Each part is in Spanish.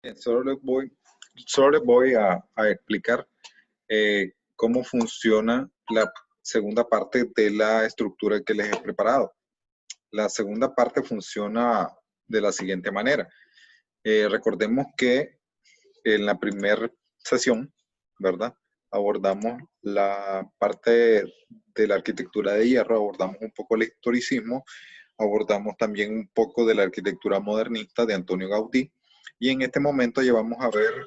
Bien, solo les voy a explicar cómo funciona la segunda parte de la estructura que les he preparado. La segunda parte funciona de la siguiente manera. Recordemos que en la primera sesión, ¿verdad? Abordamos la parte de la arquitectura de hierro, abordamos un poco el historicismo, abordamos también un poco de la arquitectura modernista de Antonio Gaudí, y en este momento ya vamos a ver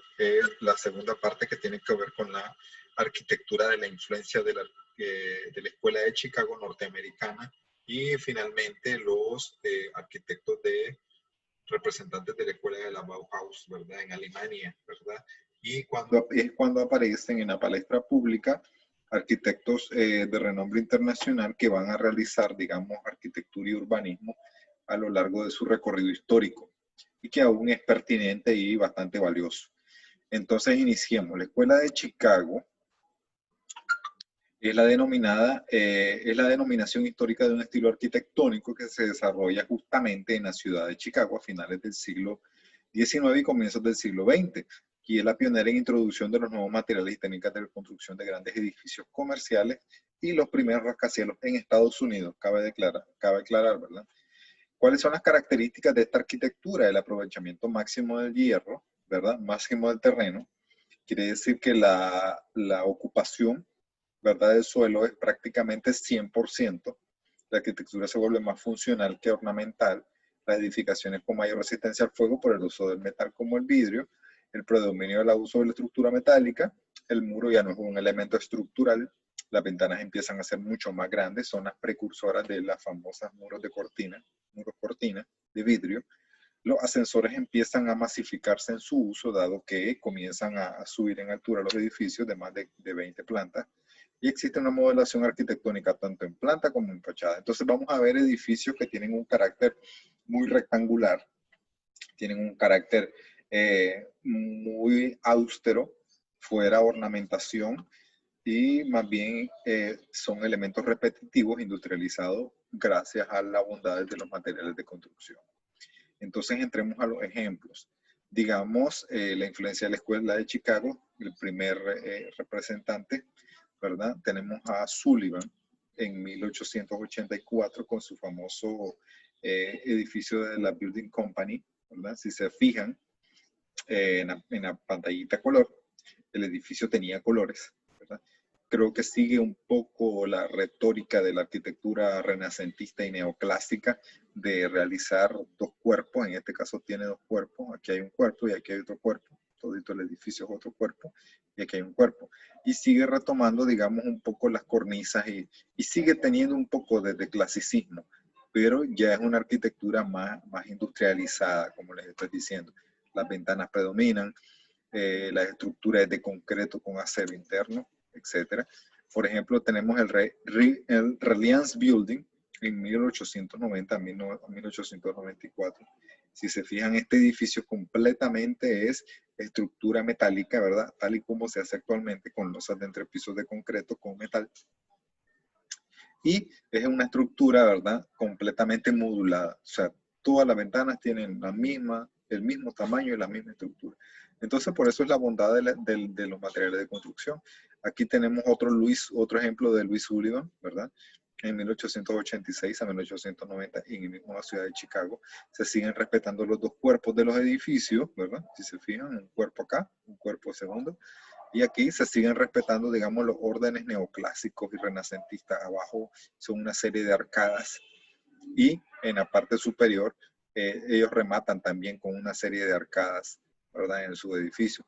la segunda parte que tiene que ver con la arquitectura de la influencia de la Escuela de Chicago norteamericana y finalmente los arquitectos representantes de la Escuela de la Bauhaus, ¿verdad? En Alemania, ¿verdad? Y es cuando aparecen en la palestra pública arquitectos de renombre internacional que van a realizar, digamos, arquitectura y urbanismo a lo largo de su recorrido histórico y que aún es pertinente y bastante valioso. Entonces iniciemos. La Escuela de Chicago es es la denominación histórica de un estilo arquitectónico que se desarrolla justamente en la ciudad de Chicago a finales del siglo XIX y comienzos del siglo XX, y es la pionera en introducción de los nuevos materiales y técnicas de construcción de grandes edificios comerciales y los primeros rascacielos en Estados Unidos, cabe aclarar, ¿verdad? ¿Cuáles son las características de esta arquitectura? El aprovechamiento máximo del hierro, ¿verdad? Máximo del terreno. Quiere decir que la ocupación, ¿verdad?, del suelo es prácticamente 100%. La arquitectura se vuelve más funcional que ornamental. Las edificaciones con mayor resistencia al fuego por el uso del metal como el vidrio, el predominio del uso de la estructura metálica, el muro ya no es un elemento estructural, las ventanas empiezan a ser mucho más grandes, son las precursoras de las famosas muros cortina de vidrio. Los ascensores empiezan a masificarse en su uso, dado que comienzan a subir en altura los edificios de más de 20 plantas, y existe una modelación arquitectónica tanto en planta como en fachada. Entonces vamos a ver edificios que tienen un carácter muy rectangular, tienen un carácter muy austero, fuera ornamentación, y más bien son elementos repetitivos industrializados gracias a la bondad de los materiales de construcción. Entonces entremos a los ejemplos. Digamos, la influencia de la Escuela de Chicago, el primer representante, ¿verdad? Tenemos a Sullivan en 1884 con su famoso edificio de la Building Company, ¿verdad? Si se fijan en la pantallita color, el edificio tenía colores, ¿verdad? Creo que sigue un poco la retórica de la arquitectura renacentista y neoclásica de realizar dos cuerpos. En este caso tiene dos cuerpos. Aquí hay un cuerpo y aquí hay otro cuerpo. Todito el edificio es otro cuerpo y aquí hay un cuerpo. Y sigue retomando, digamos, un poco las cornisas y sigue teniendo un poco de clasicismo, pero ya es una arquitectura más industrializada, como les estoy diciendo. Las ventanas predominan, la estructura es de concreto con acero interno, etcétera. Por ejemplo, tenemos el Reliance Building en 1890 a 1894. Si se fijan, este edificio completamente es estructura metálica, ¿verdad? Tal y como se hace actualmente con losas de entrepisos de concreto con metal. Y es una estructura, ¿verdad?, completamente modulada. O sea, todas las ventanas tienen el mismo tamaño y la misma estructura. Entonces, por eso es la bondad de los materiales de construcción. Aquí tenemos otro ejemplo de Louis Sullivan, ¿verdad? En 1886 a 1890, en la misma ciudad de Chicago, se siguen respetando los dos cuerpos de los edificios, ¿verdad? Si se fijan, un cuerpo acá, un cuerpo segundo. Y aquí se siguen respetando, digamos, los órdenes neoclásicos y renacentistas. Abajo son una serie de arcadas y en la parte superior ellos rematan también con una serie de arcadas, ¿verdad?, en su edificio.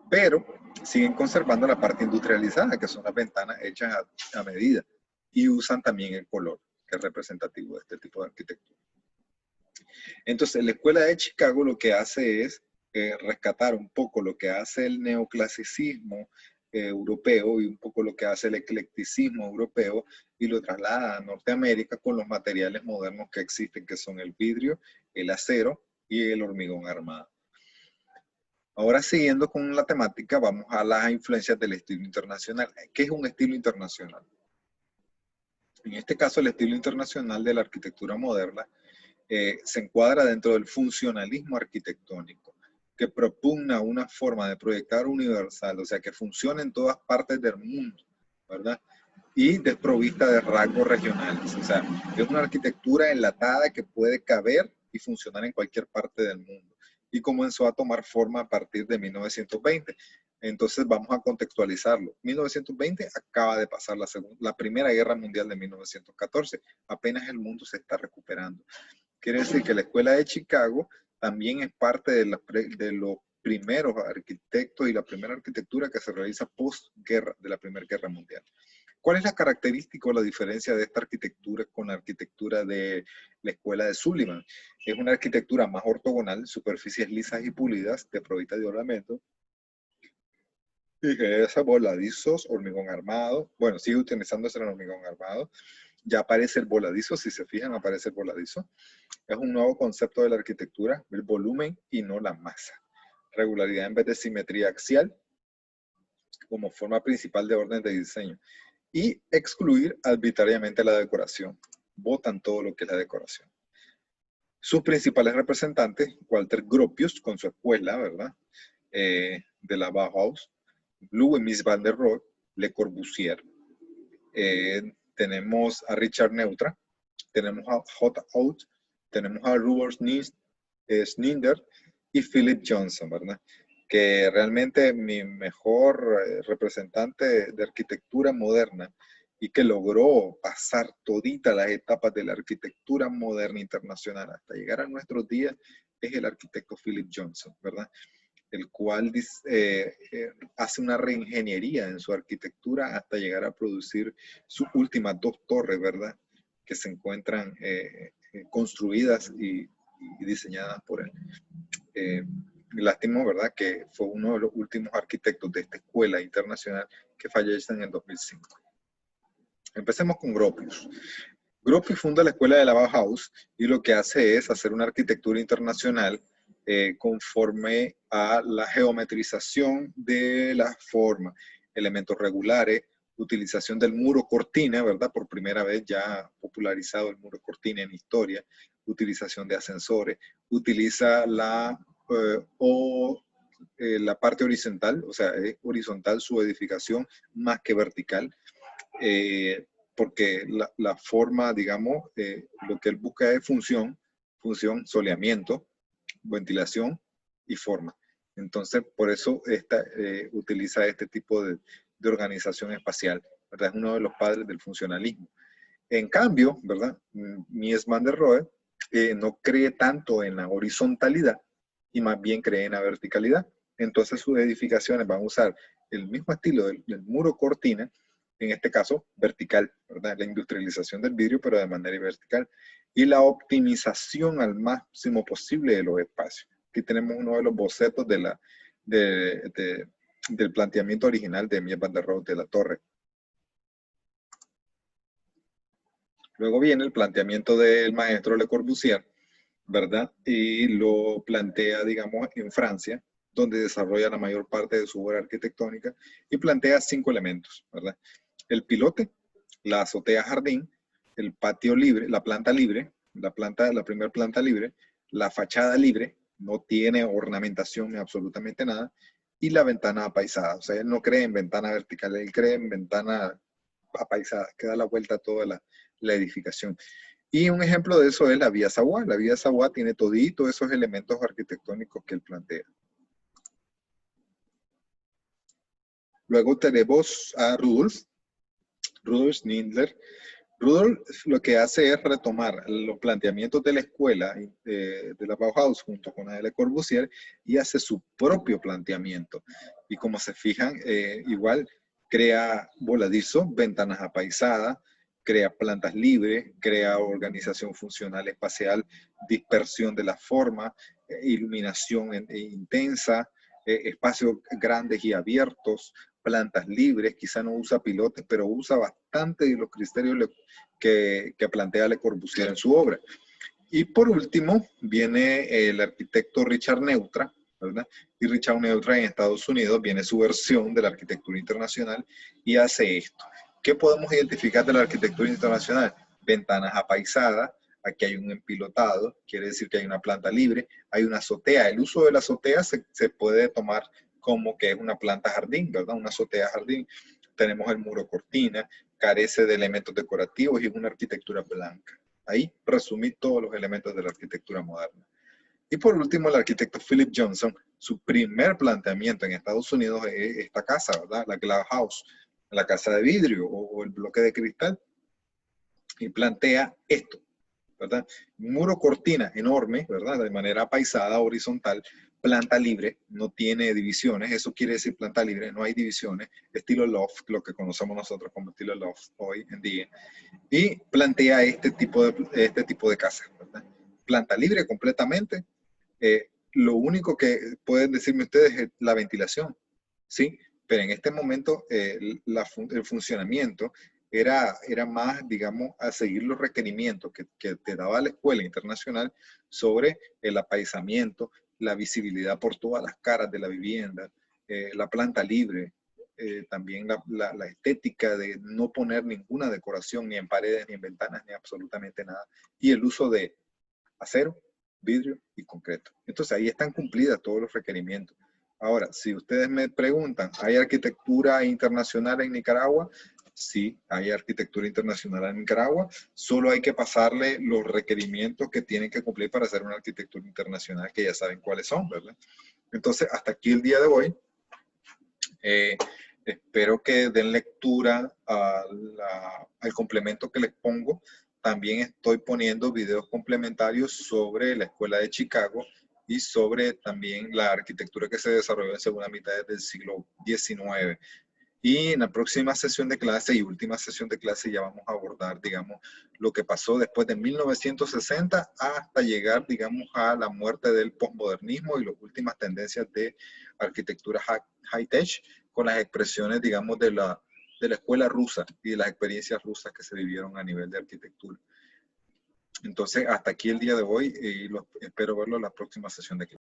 Pero siguen conservando la parte industrializada, que son las ventanas hechas a medida, y usan también el color, que es representativo de este tipo de arquitectura. Entonces, la Escuela de Chicago lo que hace es rescatar un poco lo que hace el neoclasicismo europeo y un poco lo que hace el eclecticismo europeo y lo traslada a Norteamérica con los materiales modernos que existen, que son el vidrio, el acero y el hormigón armado. Ahora, siguiendo con la temática, vamos a las influencias del estilo internacional. ¿Qué es un estilo internacional? En este caso, el estilo internacional de la arquitectura moderna se encuadra dentro del funcionalismo arquitectónico. que propugna una forma de proyectar universal, o sea, que funcione en todas partes del mundo, ¿verdad? Y desprovista de rasgos regionales. O sea, es una arquitectura enlatada que puede caber y funcionar en cualquier parte del mundo. Y comenzó a tomar forma a partir de 1920. Entonces vamos a contextualizarlo. 1920 acaba de pasar la Primera Guerra Mundial de 1914. Apenas el mundo se está recuperando. Quiere decir que la Escuela de Chicago también es parte de los primeros arquitectos y la primera arquitectura que se realiza post-guerra, de la Primera Guerra Mundial. ¿Cuál es la característica o la diferencia de esta arquitectura con la arquitectura de la Escuela de Sullivan? Es una arquitectura más ortogonal, superficies lisas y pulidas, desprovista de ornamento, y que es voladizos, hormigón armado. Bueno, sigue utilizándose el hormigón armado. Ya aparece el voladizo, si se fijan, aparece el voladizo. Es un nuevo concepto de la arquitectura, el volumen y no la masa. Regularidad en vez de simetría axial, como forma principal de orden de diseño. Y excluir arbitrariamente la decoración. Votan todo lo que es la decoración. Sus principales representantes, Walter Gropius, con su escuela, ¿verdad? De la Bauhaus, Louis Mies van der Rohe, Le Corbusier. Tenemos a Richard Neutra, tenemos a J. Out, tenemos a Rudolf Schninder y Philip Johnson, ¿verdad? Que realmente mi mejor representante de arquitectura moderna y que logró pasar toditas las etapas de la arquitectura moderna internacional hasta llegar a nuestros días es el arquitecto Philip Johnson, ¿verdad? El cual hace una reingeniería en su arquitectura hasta llegar a producir sus últimas dos torres, ¿verdad? Que se encuentran construidas y diseñadas por él. Lástima, ¿verdad? Que fue uno de los últimos arquitectos de esta escuela internacional que fallece en el 2005. Empecemos con Gropius. Gropius funda la escuela de la Bauhaus y lo que hace es hacer una arquitectura internacional conforme a la geometrización de la forma, elementos regulares, utilización del muro cortina, ¿verdad? Por primera vez ya popularizado el muro cortina en historia, utilización de ascensores, utiliza la parte horizontal, o sea, es horizontal su edificación más que vertical, porque la forma, digamos, lo que él busca es función, soleamiento, ventilación y forma. Entonces, por eso utiliza este tipo de organización espacial, ¿verdad? Es uno de los padres del funcionalismo. En cambio, ¿verdad? Mies van der Rohe no cree tanto en la horizontalidad y más bien cree en la verticalidad. Entonces, sus edificaciones van a usar el mismo estilo del muro cortina, en este caso vertical, ¿verdad? La industrialización del vidrio, pero de manera vertical. Y la optimización al máximo posible de los espacios. Aquí tenemos uno de los bocetos del planteamiento original de Mies van der Rohe de la torre. Luego viene el planteamiento del maestro Le Corbusier, ¿verdad? Y lo plantea, digamos, en Francia, donde desarrolla la mayor parte de su obra arquitectónica y plantea 5 elementos, ¿verdad? El pilote, la azotea jardín, el patio libre, la planta libre, la primera planta libre, la fachada libre, no tiene ornamentación ni absolutamente nada, y la ventana apaisada. O sea, él no cree en ventana vertical, él cree en ventana apaisada, que da la vuelta a toda la edificación. Y un ejemplo de eso es la Vía Savoie. La Vía Savoie tiene toditos esos elementos arquitectónicos que él plantea. Luego tenemos a Rudolf Schindler. Rudolf lo que hace es retomar los planteamientos de la escuela de la Bauhaus junto con la de Le Corbusier y hace su propio planteamiento. Y como se fijan, igual crea voladizo, ventanas apaisadas, crea plantas libres, crea organización funcional espacial, dispersión de la forma, iluminación intensa, espacios grandes y abiertos, plantas libres, quizá no usa pilotes, pero usa bastante de los criterios que plantea Le Corbusier en su obra. Y por último, viene el arquitecto Richard Neutra, ¿verdad? Y Richard Neutra en Estados Unidos viene su versión de la arquitectura internacional y hace esto. ¿Qué podemos identificar de la arquitectura internacional? Ventanas apaisadas, Aquí hay un empilotado, quiere decir que hay una planta libre, hay una azotea. El uso de la azotea se puede tomar como que es una planta jardín, ¿verdad? Una azotea jardín. Tenemos el muro cortina, carece de elementos decorativos y es una arquitectura blanca. Ahí resumí todos los elementos de la arquitectura moderna. Y por último, el arquitecto Philip Johnson, su primer planteamiento en Estados Unidos es esta casa, ¿verdad? La Glass House, la casa de vidrio o el bloque de cristal. Y plantea esto, ¿verdad? Muro cortina enorme, ¿verdad? De manera apaisada, horizontal, planta libre, no tiene divisiones, eso quiere decir planta libre, no hay divisiones, estilo loft, lo que conocemos nosotros como estilo loft hoy en día, y plantea este tipo de casa, ¿verdad? Planta libre completamente, lo único que pueden decirme ustedes es la ventilación, ¿sí? Pero en este momento el funcionamiento era más, digamos, a seguir los requerimientos que te daba la escuela internacional sobre el apaisamiento, la visibilidad por todas las caras de la vivienda, la planta libre, también la estética de no poner ninguna decoración ni en paredes, ni en ventanas, ni absolutamente nada, y el uso de acero, vidrio y concreto. Entonces ahí están cumplidas todos los requerimientos. Ahora, si ustedes me preguntan, ¿hay arquitectura internacional en Nicaragua? Sí, hay arquitectura internacional en Nicaragua. Solo hay que pasarle los requerimientos que tienen que cumplir para hacer una arquitectura internacional, que ya saben cuáles son, ¿verdad? Entonces, hasta aquí el día de hoy. Espero que den lectura al complemento que les pongo. También estoy poniendo videos complementarios sobre la Escuela de Chicago y sobre también la arquitectura que se desarrolló en segunda mitad del siglo XIX. Y en la próxima sesión de clase y última sesión de clase ya vamos a abordar, digamos, lo que pasó después de 1960 hasta llegar, digamos, a la muerte del posmodernismo y las últimas tendencias de arquitectura high-tech con las expresiones, digamos, de la escuela rusa y de las experiencias rusas que se vivieron a nivel de arquitectura. Entonces, hasta aquí el día de hoy y espero verlo en la próxima sesión de clase.